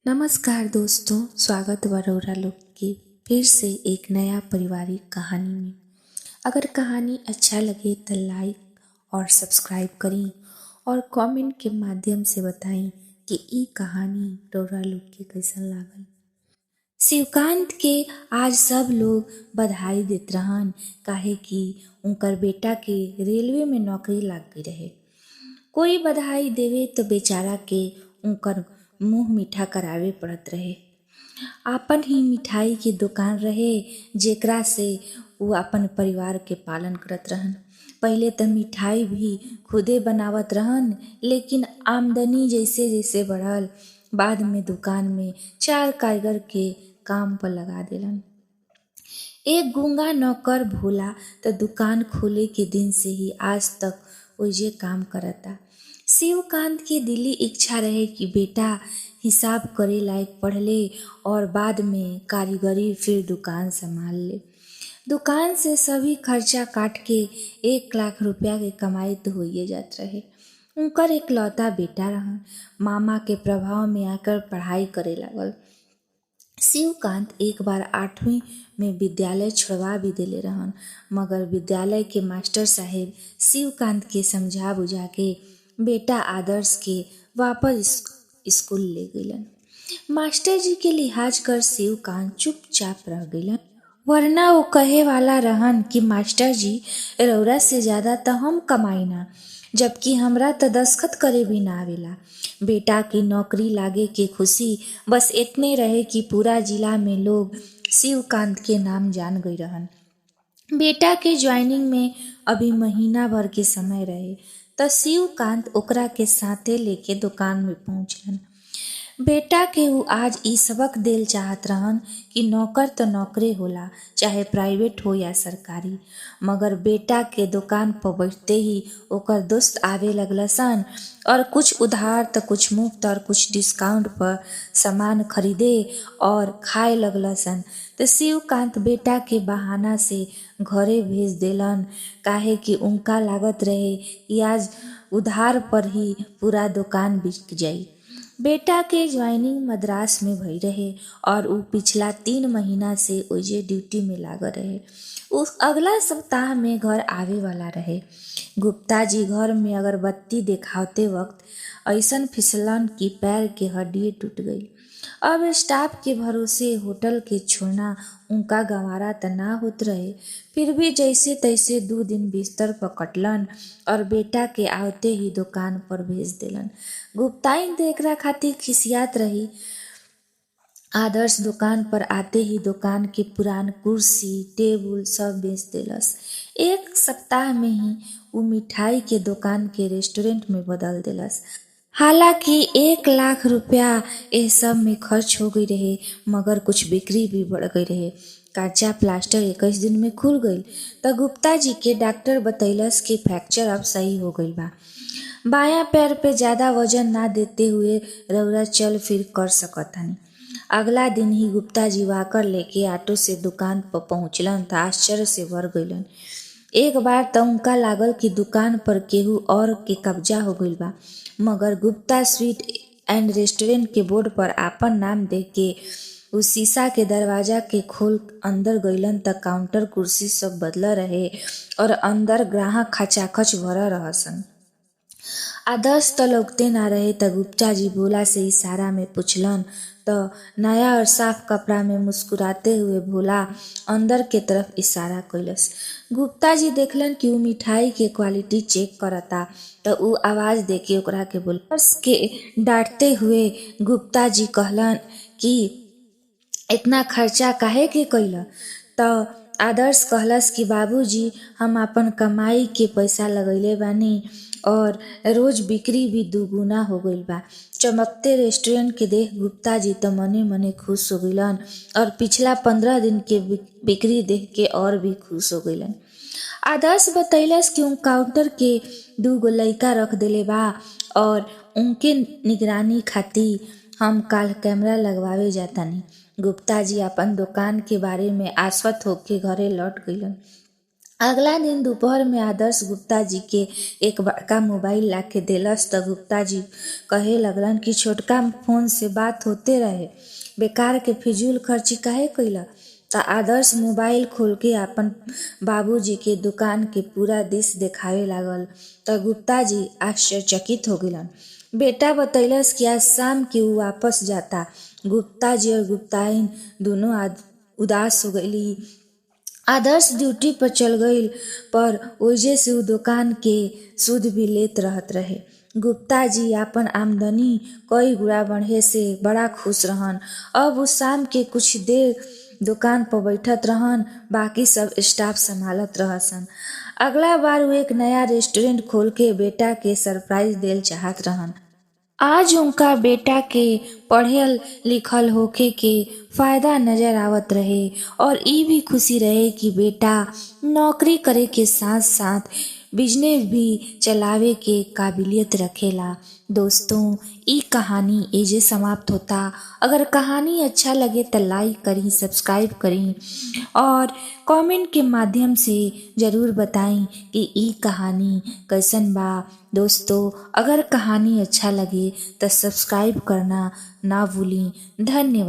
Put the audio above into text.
नमस्कार दोस्तों, स्वागत बा रउरा लोग के फिर से एक नया पारिवारिक कहानी में। अगर कहानी अच्छा लगे तो लाइक और सब्सक्राइब करी और कमेंट के माध्यम से बताई कि ई कहानी रउरा लोग के कैसन लागल। शिवकांत के आज सब लोग बधाई देत रहन, काहे कि उनकर बेटा के रेलवे में नौकरी लाग गई रहे। कोई बधाई देवे तो बेचारा के उनकर मुंह मीठा करावे पड़त रहे। आपन ही मिठाई की दुकान रहे जेकरा से वो अपन परिवार के पालन करत रहन। पहले तो मिठाई भी खुदे बनावत रहन, लेकिन आमदनी जैसे जैसे बढ़ल, बाद में दुकान में 4 कारीगर के काम पर लगा देलन। एक गूंगा नौकर भोला तो दुकान खोले के दिन से ही आज तक ओइजे काम करता। शिवकांत की दिली इच्छा रहे कि बेटा हिसाब करे लायक पढ़ ले और बाद में कारीगरी फिर दुकान संभाल ले। दुकान से सभी खर्चा काट के 1 लाख रुपया के कमाई तो होइए जात रहे। उनकर इकलौता बेटा रहन, मामा के प्रभाव में आकर पढ़ाई करे लागल। शिवकांत एक बार 8वीं में विद्यालय छोड़वा भी देले रहन, मगर विद्यालय के मास्टर साहेब शिवकांत के समझा बुझा के बेटा आदर्श के वापस स्कूल ले गईलन। मास्टर जी के लिहाज कर शिवकांत चुपचाप रह गईलन, वरना वो कहे वाला रहन कि मास्टर जी रउरा से ज्यादा तो हम कमाई ना, जबकि हमरा तो दस्खत करे भी ना आवेला। बेटा की नौकरी लागे के खुशी बस इतने रहे कि पूरा जिला में लोग शिवकांत के नाम जान गई रहन। बेटा के ज्वाइनिंग में अभी महीना भर के समय रहे तो शिवकांत ओकरा के साथे लेके दुकान में पहुंचलन। बेटा के वो आज ई सबक देल चाहत रहन कि नौकर तो नौकरे होला, चाहे प्राइवेट हो या सरकारी। मगर बेटा के दुकान पर बैठते ही ओकर दोस्त आवे लगलसन और कुछ उधार तो कुछ मुफ्त और कुछ डिस्काउंट पर सामान खरीदे और खाए लगलसन। तो शिवकांत बेटा के बहाना से घरे भेज देलन, काहे कि उनका लागत रहे कि आज उधार पर ही पूरा दुकान बिक जाई। बेटा के ज्वाइनिंग मद्रास में भई रहे और उ पिछला 3 महीना से ओइजे ड्यूटी में लागल रहे। उस अगला सप्ताह में घर आवे वाला रहे। गुप्ता जी घर में अगरबत्ती देखावते वक्त ऐसन फिसलन कि पैर के हड्डी टूट गई। अब स्टाफ के भरोसे होटल के छोड़ना उनका गंवारा त ना होत रहे, फिर भी जैसे तैसे 2 दिन बिस्तर पर कटलन और बेटा के आवते ही दुकान पर भेज देलन। गुप्ताइन तो एकरा खातिर खिसियात रही। आदर्श दुकान पर आते ही दुकान के पुरान कुर्सी टेबुल सब बेच देलस। 1 सप्ताह में ही वो मिठाई के दुकान के रेस्टोरेंट में बदल देलस। हालांकि 1 लाख रुपया इस सब में खर्च हो गई रहे, मगर कुछ बिक्री भी बढ़ गई रहे। कच्चा प्लास्टर 21 दिन में खुल गई तो गुप्ता जी के डॉक्टर बतैलस कि फ्रैक्चर अब सही हो गई बा। बायां पैर पे ज्यादा वजन ना देते हुए रउरा चल फिर कर सकतानी। अगला दिन ही गुप्ता जी वाकर लेके ऑटो से दुकान पर पहुंचलन तो आश्चर्य से भर गईलन। एक बार तो उनका लागल कि दुकान पर केहू और के कब्जा हो गईल बा, मगर गुप्ता स्वीट एंड रेस्टोरेंट के बोर्ड पर आपन नाम देख के उस शीशा के दरवाजा के खोल अंदर गईलन त काउंटर कुर्सी सब बदल रहे और अंदर ग्राहक खचाखच भरा रहसन। आदर्श तो लौकते ना रहे तो गुप्ता जी भोला से इशारा में पूछलन तो नया और साफ कपड़ा में मुस्कुराते हुए भोला अंदर के तरफ इशारा कैलस। गुप्ता जी देखलन कि वो मिठाई के क्वालिटी चेक करता तो उ आवाज देके ओकरा के बोलस के डांटते हुए गुप्ता जी कहलन कि इतना खर्चा काहे के कैला। तो आदर्श कहलस कि बाबूजी हम अपन कमाई के पैसा लगैले बानी और रोज बिक्री भी 2 गुना हो गईल बा। चमकते रेस्टोरेंट के देख गुप्ता जी तो मने मने खुश हो गईलन और पिछला 15 दिन के बिक्री देख के और भी खुश हो गईलन। आदर्श बतैलस कि उन काउंटर के 2 गो लइका रख देले बा और उनके निगरानी खातिर हम काल कैमरा लगवावे जातानी। गुप्ता जी अपन दुकान के बारे में आश्वस्त होके घरे लौट गईलन। अगला दिन दोपहर में आदर्श गुप्ता जी के एक बड़का मोबाइल ला के देलस त गुप्ता जी कहे लगलन कि छोटका फोन से बात होते रहे, बेकार के फिजूल खर्ची काहे कइला। त आदर्श मोबाइल खोल के अपन बाबूजी के दुकान के पूरा दृश्य देखावे लागल त गुप्ता जी आश्चर्यचकित हो गइलन। बेटा बतैलस कि आज शाम के ऊ वापस जाता। गुप्ता जी और गुप्ताइन दोनों उदास हो गईली। आदर्श ड्यूटी पर चल गईल पर ओइजे से ऊ दुकान के सूद भी लेत रहत रहे। गुप्ता जी आपन आमदनी कई गुणा बढ़े से बड़ा खुश रहन। अब ऊ शाम के कुछ देर दुकान पर बैठत रहन, बाकी सब स्टाफ संभालत रहसन। अगला बार ऊ एक नया रेस्टोरेंट खोल के बेटा के सरप्राइज देल चाहत रहन। आज उनका बेटा के पढ़ल लिखल होखे के फायदा नजर आवत रहे और ई भी खुशी रहे कि बेटा नौकरी करे के साथ साथ बिजनेस भी चलावे के काबिलियत रखेला। दोस्तों, ई कहानी एजे समाप्त होता। अगर कहानी अच्छा लगे तो लाइक करी, सब्सक्राइब करी और कमेंट के माध्यम से जरूर बताई कि ई कहानी कैसन बा। दोस्तों, अगर कहानी अच्छा लगे तो सब्सक्राइब करना ना भूली। धन्यवाद।